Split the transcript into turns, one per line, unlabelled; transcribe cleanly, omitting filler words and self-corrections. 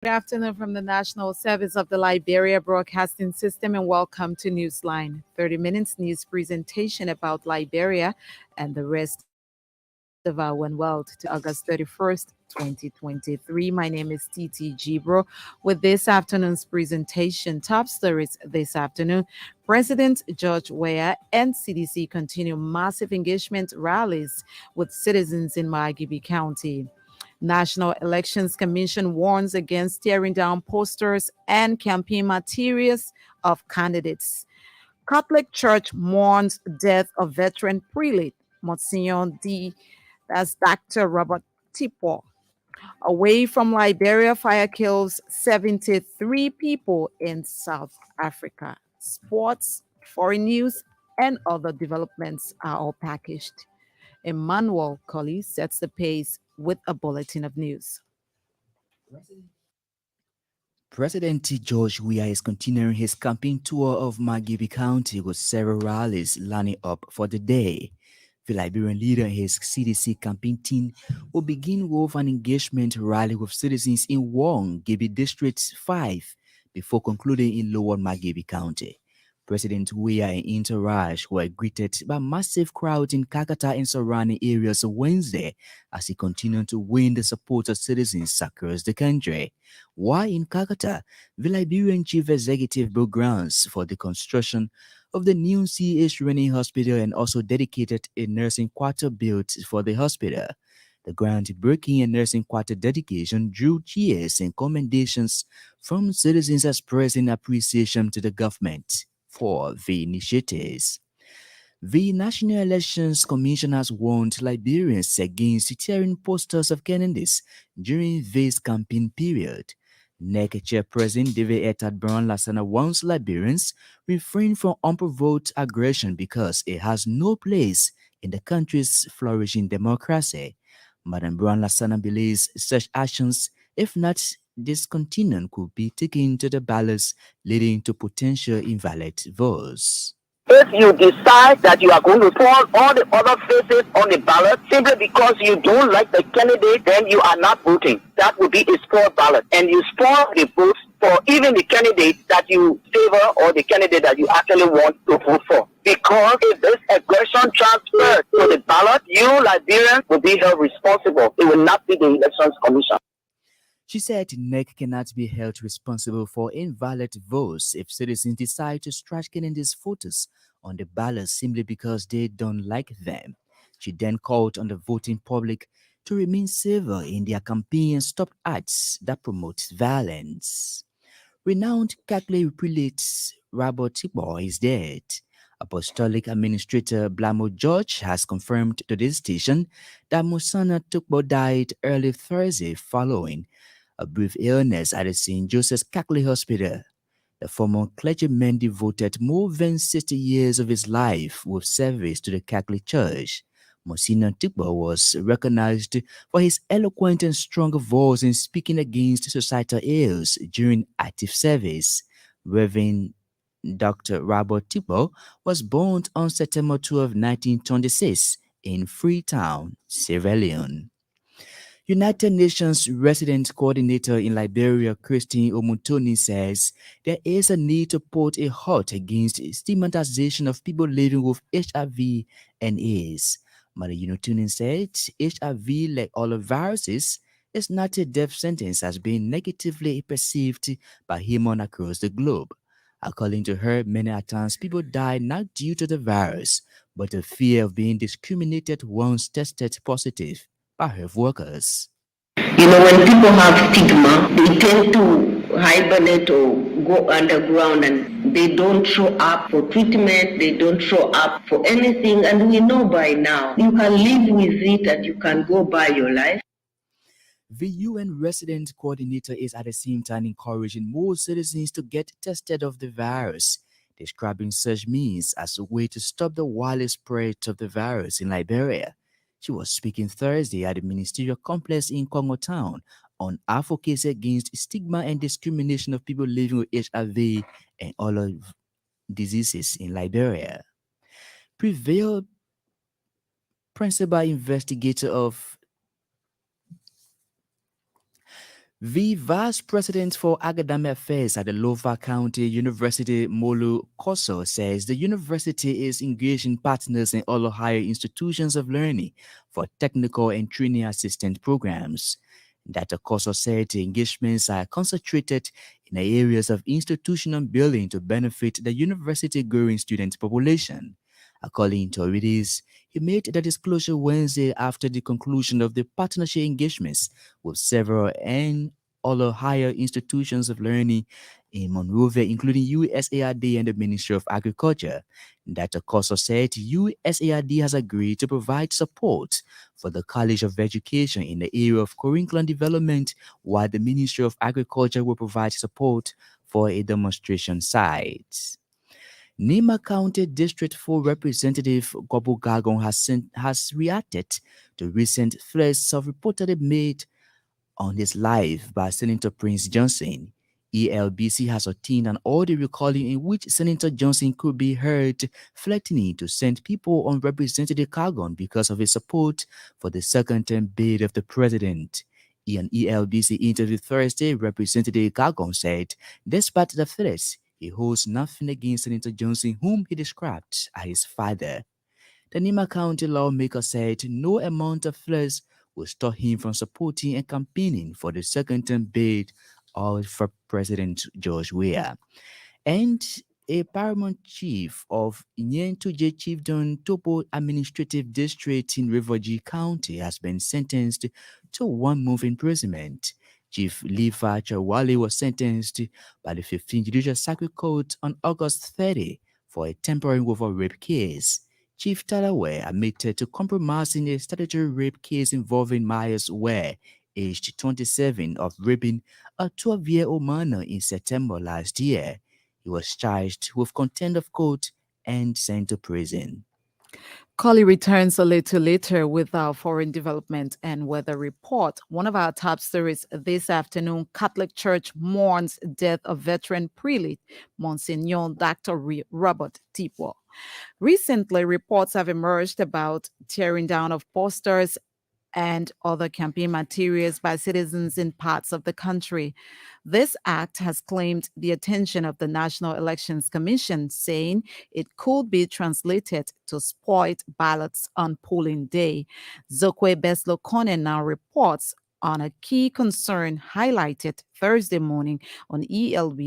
Good afternoon from the National Service of the Liberia Broadcasting System and welcome to NEWSLINE. 30 minutes news presentation about Liberia and the rest of our one world to August 31st, 2023. My name is TT Gibro. With this afternoon's presentation, top stories this afternoon. President George Weah and CDC continue massive engagement rallies with citizens in Margibi County. National Elections Commission warns against tearing down posters and campaign materials of candidates. Catholic Church mourns death of veteran prelate Monsignor D. That's Dr. Robert Tipo. Away from Liberia, fire kills 73 people in South Africa. Sports, foreign news, and other developments are all packaged. Emmanuel Colley sets the pace with a bulletin of news.
President George Weah is continuing his campaign tour of Margibi County with several rallies lining up for the day. The Liberian leader and his CDC campaign team will begin with an engagement rally with citizens in Wong, Gibi District 5, before concluding in Lower Margibi County. President Weah and entourage were greeted by massive crowds in Kakata and surrounding areas Wednesday as he continued to win the support of citizens across the country. While in Kakata, the Liberian chief executive broke grounds for the construction of the new CH Rennie Hospital and also dedicated a nursing quarter built for the hospital. The groundbreaking and nursing quarter dedication drew cheers and commendations from citizens expressing appreciation to the government for the initiatives. The National Elections Commission has warned Liberians against tearing posters of candidates during this campaign period. NEC Chairperson David Etad Brown Lassana warns Liberians refrain from unprovoked aggression because it has no place in the country's flourishing democracy. Madam Brown Lassana believes such actions, if not discontinued, could be taken to the ballots, leading to potential invalid votes.
If you decide that you are going to fall all the other faces on the ballot simply because you don't like the candidate, then you are not voting. That would be a spoiled ballot. And you spoil the votes for even the candidate that you favor or the candidate that you actually want to vote for. Because if this aggression transfers to the ballot, you Liberians will be held responsible. It will not be the Elections Commission.
She said NEC cannot be held responsible for invalid votes if citizens decide to scratch candidates' photos on the ballot simply because they don't like them. She then called on the voting public to remain civil in their campaign and stop acts that promote violence. Renowned Catholic prelate Robert Tipo is dead. Apostolic Administrator Blamo George has confirmed to this station that Musana Tukbo died early Thursday following a brief illness at the St. Joseph's Catholic Hospital. The former clergyman devoted more than 60 years of his life with service to the Catholic Church. Monsignor Tukbo was recognized for his eloquent and strong voice in speaking against societal ills during active service. Reverend Dr. Robert Tipo was born on September 12, 1926 in Freetown, Sierra Leone. United Nations Resident Coordinator in Liberia, Christine Omutoni, says there is a need to put a halt against stigmatization of people living with HIV and AIDS. Mother Unitunin said HIV, like all of viruses, is not a death sentence as being negatively perceived by humans across the globe. According to her, many times people die not due to the virus, but the fear of being discriminated once tested positive by health workers.
When people have stigma, they tend to hibernate or go underground and they don't show up for treatment, they don't show up for anything. And we know by now, you can live with it and you can go by your life.
The UN resident coordinator is at the same time encouraging more citizens to get tested of the virus, describing such means as a way to stop the widespread spread of the virus in Liberia. She was speaking Thursday at the ministerial complex in Congo Town on advocacy against stigma and discrimination of people living with HIV and other diseases in Liberia. Prevail principal investigator of The Vice President for Academic Affairs at the Lofa County University, Molu Koso, says the university is engaging partners in all higher institutions of learning for technical and training assistant programs. Dr. Koso said the engagements are concentrated in the areas of institutional building to benefit the university growing student population. According to authorities, he made the disclosure Wednesday after the conclusion of the partnership engagements with several and other higher institutions of learning in Monrovia, including USAID and the Ministry of Agriculture. Dr. Koso said USAID has agreed to provide support for the College of Education in the area of curriculum development, while the Ministry of Agriculture will provide support for a demonstration site. Nima County District 4 Representative Gobu Gagon has reacted to recent threats of reportedly made on his life by Senator Prince Johnson. ELBC has obtained an audio recording in which Senator Johnson could be heard threatening to send people on Representative Kagon because of his support for the second-term bid of the president. In an ELBC interview Thursday, Representative Kagon said, despite the threats, he holds nothing against Senator Johnson, whom he described as his father. The Nima County lawmaker said no amount of threats will stop him from supporting and campaigning for the second-term bid of for President George Weah. And a paramount chief of Nyentuje Chiefdom Topo Administrative District in Riverview County has been sentenced to 1 month imprisonment. Chief Lifa Chawale was sentenced by the 15th Judicial Circuit Court on August 30 for a temporary over rape case. Chief Talawe admitted to compromising a statutory rape case involving Myers Ware, aged 27, of raping a 12-year-old minor in September last year. He was charged with contempt of court and sent to prison.
Collie returns a little later with our foreign development and weather report. One of our top stories this afternoon: Catholic Church mourns death of veteran prelate Monsignor Dr. Robert Tipo. Recently, reports have emerged about tearing down of posters and other campaign materials by citizens in parts of the country. This act has claimed the attention of the National Elections Commission, saying it could be translated to spoiled ballots on polling day. Zokwe Beslo Kone now reports on a key concern highlighted Thursday morning on ELBC